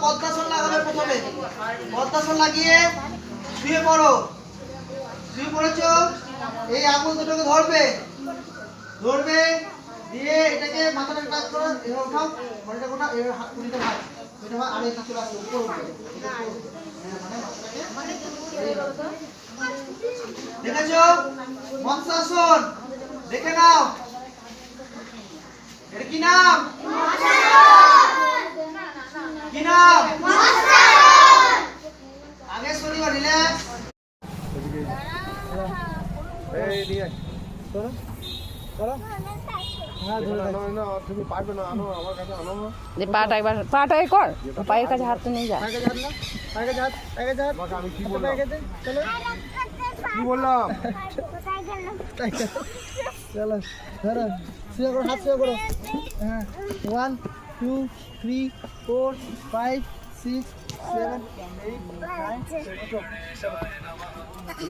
পদ্মাসন লাগাবে প্রথমে। পদ্মাসন লাগিয়ে শুয়ে পড়ো। শুয়ে পড়েছো, এই আঙুল দুটোকে ধরবে, ধরবে দিয়ে এটাকে মাথাটা টাচ করো, এভাবে উঠাও, বডিটা উঠাও, এভাবে হাত কুড়িতে ভাই, এটা ভাই আর এটা চলে আসবে উপর উঠবে। মানে মাথাটাকে দেখেছো? মৎস্যাসন দেখে নাও। এর কি নাম? কি নাম? আগে শনিবার রিল্যাক্স। এই নিয়ে করো করো। হ্যাঁ ধরে না তুমি পারবে না, আনো আমার কাছে আনো। যে পাটা একবার কর, পায়ের কাছে হাত তো নিয়ে যা। পায়ের কাছে হাত না, পায়ের কাছে হাত, পায়ের কাছে হাত। আমি কি বললাম? চলো কি বললাম? চলো ধরো, শুয়ে করো, হাত শুয়ে করো। হ্যাঁ 1 2 3 4 5 6 7 8 9 10